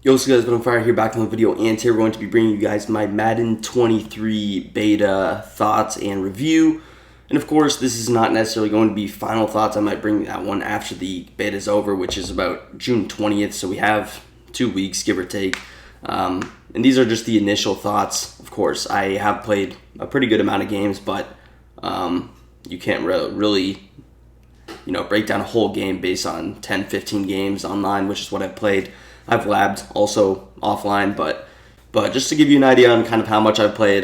Yo, what's good guys, been on fire here back in the video, and today we're going to be bringing you guys my Madden 23 beta thoughts and review. And of course, this is not necessarily going to be final thoughts. I might bring that one after the beta is over, which is about June 20th, so we have 2 weeks, give or take. And these are just the initial thoughts. Of course, I have played a pretty good amount of games, but you can't really break down a whole game based on 10, 15 games online, which is what I've played. I've labbed also offline, but just to give you an idea on kind of how much I've played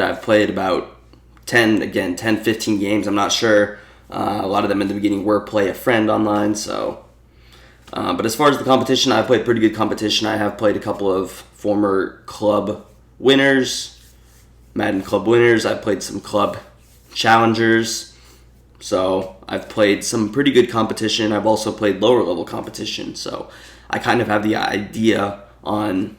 about 10, 15 games. I'm not sure. A lot of them in the beginning were play a friend online, so. But as far as the competition, I've played pretty good competition. I have played a couple of former club winners, Madden club winners. I've played some club challengers. So I've played some pretty good competition. I've also played lower level competition. So I kind of have the idea on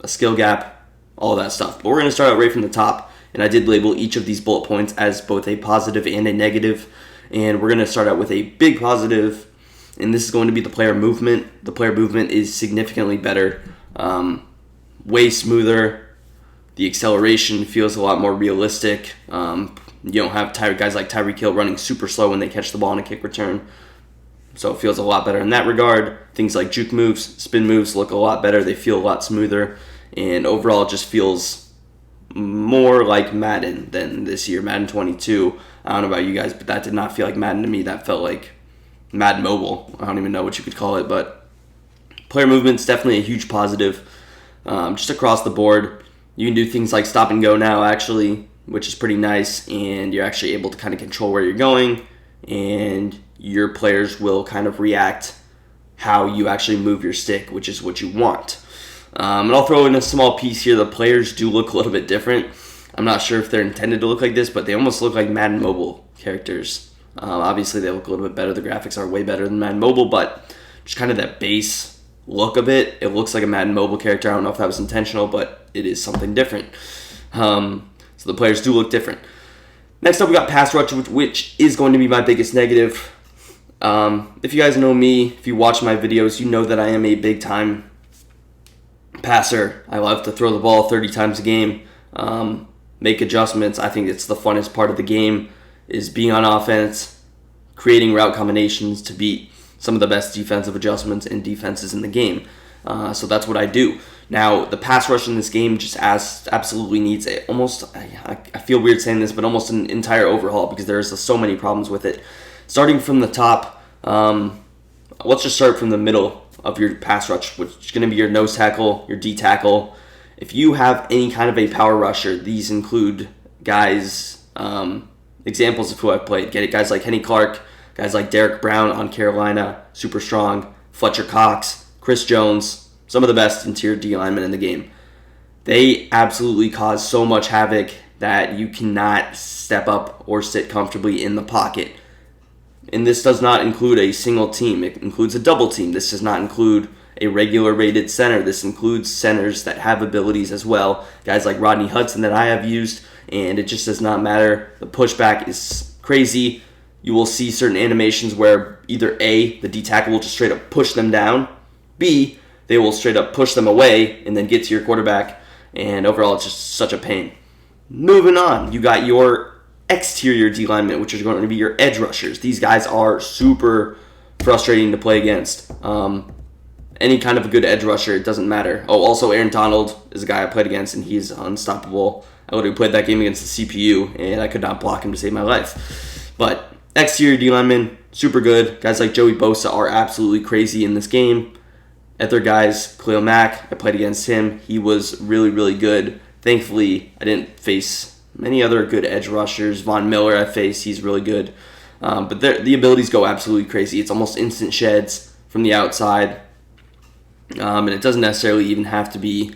a skill gap, all that stuff. But we're going to start out right from the top. And I did label each of these bullet points as both a positive and a negative. And we're going to start out with a big positive. And this is going to be the player movement. The player movement is significantly better, way smoother. The acceleration feels a lot more realistic. You don't have guys like Tyreek Hill running super slow when they catch the ball on a kick return. So it feels a lot better in that regard. Things like juke moves, spin moves look a lot better. They feel a lot smoother. And overall, it just feels more like Madden than this year, Madden 22. I don't know about you guys, but that did not feel like Madden to me. That felt like Madden Mobile. I don't even know what you could call it. But player movement's definitely a huge positive. Just across the board. You can do things like stop and go now, actually, which is pretty nice, and you're actually able to kind of control where you're going, and your players will kind of react how you actually move your stick, which is what you want. And I'll throw in a small piece here. The players do look a little bit different. I'm not sure if they're intended to look like this, but they almost look like Madden Mobile characters. Obviously, they look a little bit better. The graphics are way better than Madden Mobile, but just kind of that base look of it. It looks like a Madden Mobile character. I don't know if that was intentional, but it is something different. So the players do look different. Next up, we got pass rush, which is going to be my biggest negative. If you guys know me, if you watch my videos, you know that I am a big-time passer. I love to throw the ball 30 times a game, make adjustments. I think it's the funnest part of the game is being on offense, creating route combinations to beat some of the best defensive adjustments and defenses in the game. So that's what I do. Now, the pass rush in this game just absolutely needs I feel weird saying this, but almost an entire overhaul because there's so many problems with it. Starting from the top, let's just start from the middle of your pass rush, which is going to be your nose tackle, your D tackle. If you have any kind of a power rusher, these include guys, examples of who I've played. Get it, guys like Kenny Clark, guys like Derek Brown on Carolina, super strong, Fletcher Cox, Chris Jones, some of the best interior D linemen in the game. They absolutely cause so much havoc that you cannot step up or sit comfortably in the pocket. And this does not include a single team. It includes a double team. This does not include a regular rated center. This includes centers that have abilities as well. Guys like Rodney Hudson that I have used, and it just does not matter. The pushback is crazy. You will see certain animations where either A, the D tackle will just straight up push them down, B, they will straight up push them away and then get to your quarterback, and overall it's just such a pain. Moving on, you got your exterior D linemen, which are going to be your edge rushers. These guys are super frustrating to play against. Any kind of a good edge rusher, it doesn't matter. Oh, also Aaron Donald is a guy I played against, and he's unstoppable. I literally played that game against the CPU, and I could not block him to save my life. But exterior D linemen, super good. Guys like Joey Bosa are absolutely crazy in this game. Other guys, Khalil Mack, I played against him. He was really, really good. Thankfully, I didn't face many other good edge rushers. Von Miller I faced, he's really good. But the abilities go absolutely crazy. It's almost instant sheds from the outside. And it doesn't necessarily even have to be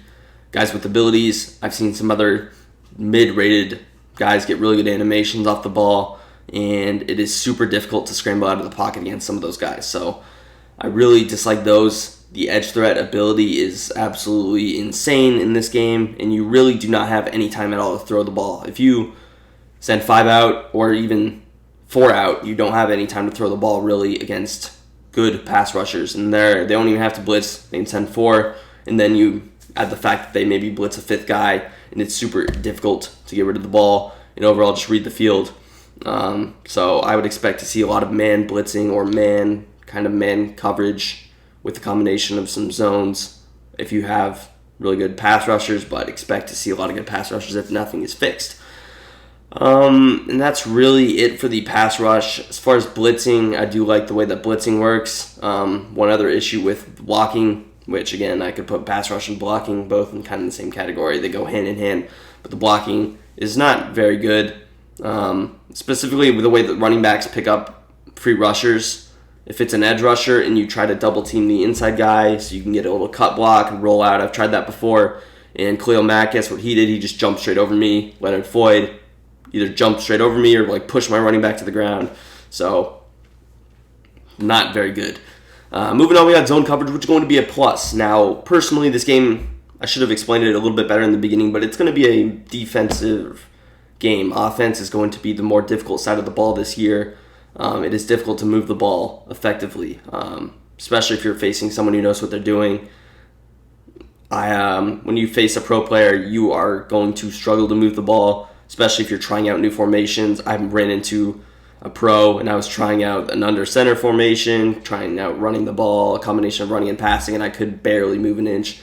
guys with abilities. I've seen some other mid-rated guys get really good animations off the ball, and it is super difficult to scramble out of the pocket against some of those guys. So I really dislike those. The edge threat ability is absolutely insane in this game, and you really do not have any time at all to throw the ball. If you send 5 out or even 4 out, you don't have any time to throw the ball really against good pass rushers. And they don't even have to blitz. They can send 4, and then you Add the fact that they maybe blitz a fifth guy, and it's super difficult to get rid of the ball, and overall just read the field. So I would expect to see a lot of man blitzing or man coverage with a combination of some zones if you have really good pass rushers, but expect to see a lot of good pass rushers if nothing is fixed. And that's really it for the pass rush. As far as blitzing, I do like the way that blitzing works. One other issue with blocking, which again, I could put pass rush and blocking both in kind of the same category. They go hand in hand, but the blocking is not very good. Specifically with the way that running backs pick up free rushers. If it's an edge rusher and you try to double team the inside guy so you can get a little cut block and roll out. I've tried that before. And Khalil Mack, guess what he did? He just jumped straight over me. Leonard Floyd either jumped straight over me or pushed my running back to the ground. So, not very good. Moving on, we got zone coverage, which is going to be a plus. Now, personally, this game, I should have explained it a little bit better in the beginning, but it's going to be a defensive game. Offense is going to be the more difficult side of the ball this year. It is difficult to move the ball effectively, especially if you're facing someone who knows what they're doing. When you face a pro player, you are going to struggle to move the ball, especially if you're trying out new formations. I ran into a pro, and I was trying out an under center formation, trying out running the ball, a combination of running and passing, and I could barely move an inch.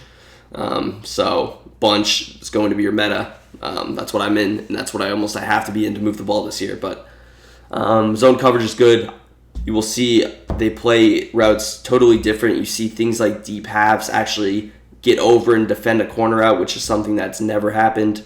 So bunch is going to be your meta. That's what I'm in, and that's what I have to be in to move the ball this year. But zone coverage is good. You will see they play routes totally different. You see things like deep halves actually get over and defend a corner out, which is something that's never happened.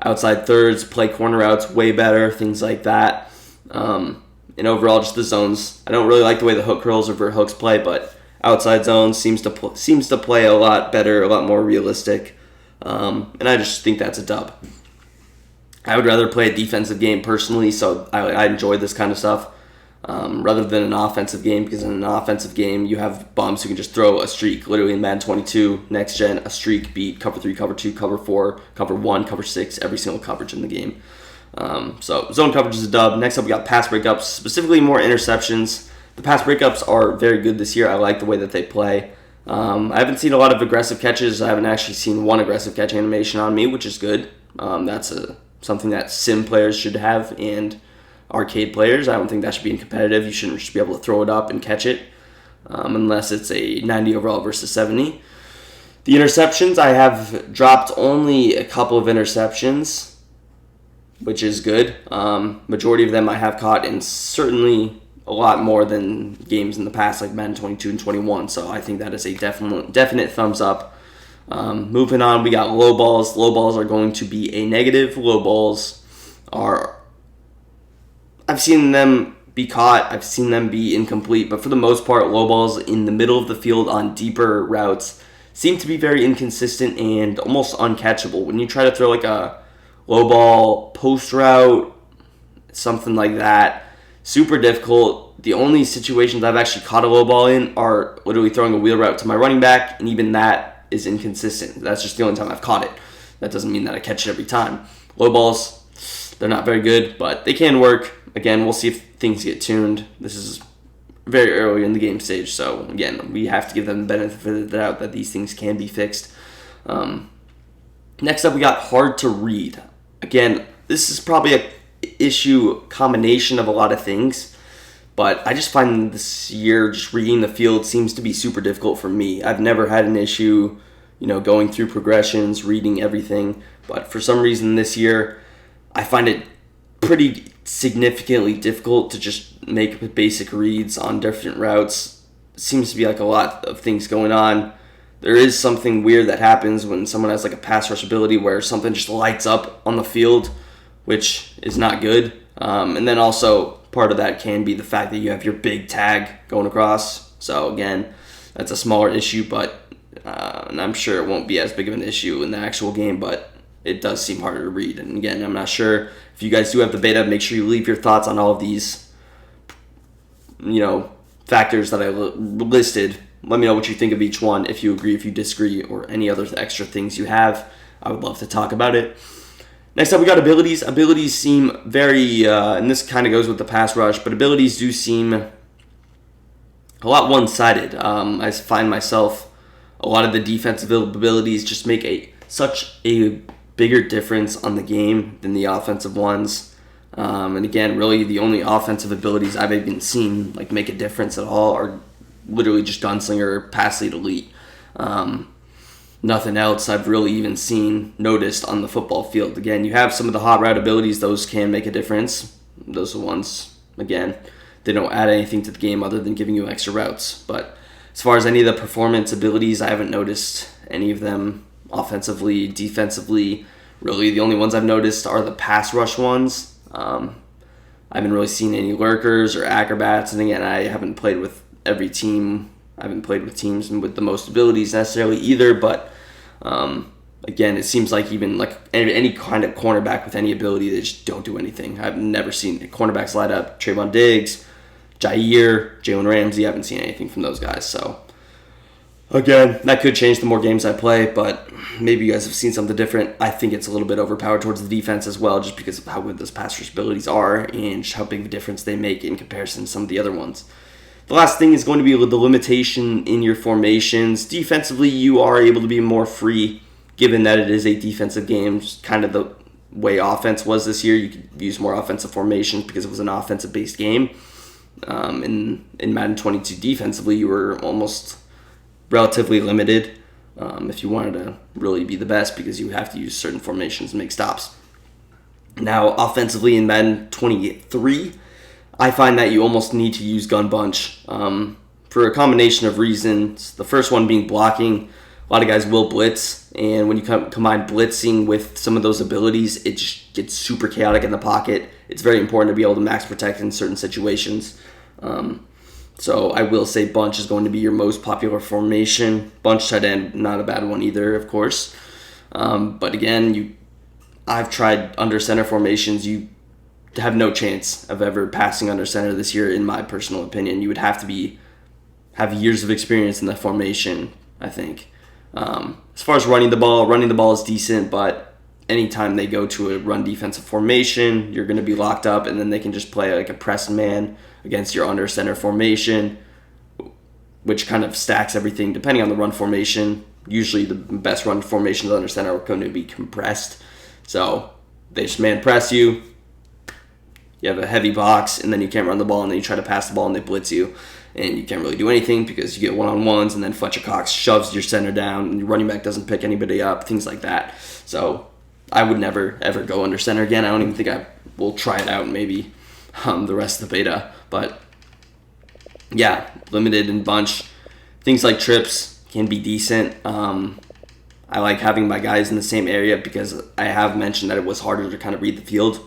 Outside thirds play corner routes way better, things like that. And overall, just the zones. I don't really like the way the hook curls or vert hooks play, but outside zones seems to play a lot better, a lot more realistic. And I just think that's a dub. I would rather play a defensive game personally, so I enjoy this kind of stuff rather than an offensive game, because in an offensive game, you have bums who can just throw a streak. Literally in Madden 22, next gen, a streak beat cover 3, cover 2, cover 4, cover 1, cover 6, every single coverage in the game. So zone coverage is a dub. Next up, we got pass breakups, specifically more interceptions. The pass breakups are very good this year. I like the way that they play. I haven't seen a lot of aggressive catches. I haven't actually seen one aggressive catch animation on me, which is good. That's something that sim players should have and arcade players. I don't think that should be competitive. You shouldn't just be able to throw it up and catch it unless it's a 90 overall versus 70. The interceptions, I have dropped only a couple of interceptions, which is good. Majority of them I have caught, and certainly a lot more than games in the past like Madden 22 and 21. So I think that is a definite thumbs up. Moving on, we got low balls. Low balls are going to be a negative. Low balls are, I've seen them be caught. I've seen them be incomplete. But for the most part, low balls in the middle of the field on deeper routes seem to be very inconsistent and almost uncatchable. When you try to throw like a low ball post route, something like that, super difficult. The only situations I've actually caught a low ball in are literally throwing a wheel route to my running back, and even that is inconsistent. That's just the only time I've caught it. That doesn't mean that I catch it every time. Low balls, they're not very good, but they can work. Again, we'll see if things get tuned. This is very early in the game stage, so again, we have to give them the benefit of the doubt that these things can be fixed. Next up, we got hard to read. Again, this is probably a issue combination of a lot of things, but I just find this year just reading the field seems to be super difficult for me. I've never had an issue, going through progressions, reading everything, but for some reason this year I find it pretty significantly difficult to just make basic reads on different routes. It seems to be like a lot of things going on. There is something weird that happens when someone has like a pass rush ability where something just lights up on the field, which is not good. And then also part of that can be the fact that you have your big tag going across. So again, that's a smaller issue, but and I'm sure it won't be as big of an issue in the actual game, but it does seem harder to read. And again, I'm not sure if you guys do have the beta. Make sure you leave your thoughts on all of these, factors that I listed. Let me know what you think of each one, if you agree, if you disagree, or any other extra things you have. I would love to talk about it. Next up, we got abilities. Abilities seem very, and this kind of goes with the pass rush, but abilities do seem a lot one-sided. I find myself A lot of the defensive abilities just make such a bigger difference on the game than the offensive ones. And again, really the only offensive abilities I've even seen like make a difference at all are literally just Gunslinger, Pass Lead Elite. Nothing else I've really even noticed on the football field. Again, you have some of the hot route abilities; those can make a difference. Those are ones, again, they don't add anything to the game other than giving you extra routes. But as far as any of the performance abilities, I haven't noticed any of them offensively, defensively. Really, the only ones I've noticed are the pass rush ones. I haven't really seen any lurkers or acrobats, and again, I haven't played with every team. I haven't played with teams with the most abilities necessarily either, but again, it seems like even like any kind of cornerback with any ability, they just don't do anything. I've never seen cornerbacks light up. Trayvon Diggs, Jair, Jalen Ramsey, I haven't seen anything from those guys. So again, that could change the more games I play, but maybe you guys have seen something different. I think it's a little bit overpowered towards the defense as well, just because of how good those pass rush abilities are and just how big of a difference they make in comparison to some of the other ones. The last thing is going to be the limitation in your formations. Defensively, you are able to be more free, given that it is a defensive game, kind of the way offense was this year. You could use more offensive formations because it was an offensive-based game. In Madden 22 defensively, you were almost relatively limited if you wanted to really be the best, because you have to use certain formations to make stops. Now, offensively in Madden 23, I find that you almost need to use gun bunch for a combination of reasons. The first one being blocking. A lot of guys will blitz, and when you combine blitzing with some of those abilities, it just gets super chaotic in the pocket. It's very important to be able to max protect in certain situations. So I will say bunch is going to be your most popular formation. Bunch tight end, not a bad one either, of course. But again, I've tried under center formations. You have no chance of ever passing under center this year, in my personal opinion. You would have to have years of experience in the formation, I think. As far as running the ball is decent, but anytime they go to a run defensive formation, you're going to be locked up, and then they can just play like a press man against your under center formation, which kind of stacks everything depending on the run formation. Usually the best run formations under center are going to be compressed. So they just man press you. You have a heavy box, and then you can't run the ball, and then you try to pass the ball, and they blitz you, and you can't really do anything because you get one-on-ones, and then Fletcher Cox shoves your center down, and your running back doesn't pick anybody up, things like that. So I would never, ever go under center again. I don't even think I will try it out maybe the rest of the beta. But, yeah, limited and bunch. Things like trips can be decent. I like having my guys in the same area because I have mentioned that it was harder to kind of read the field.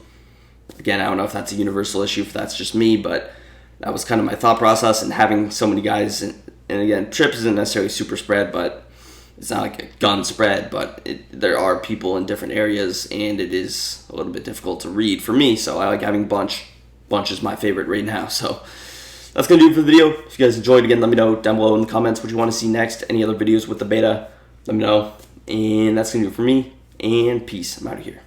Again, I don't know if that's a universal issue, if that's just me, but that was kind of my thought process, and having so many guys. And again, trips isn't necessarily super spread, but it's not like a gun spread, but there are people in different areas, and it is a little bit difficult to read for me, so I like having bunch. Bunch is my favorite right now, so that's going to do it for the video. If you guys enjoyed, again, let me know down below in the comments what you want to see next. Any other videos with the beta, let me know. And that's going to do it for me, and peace. I'm out of here.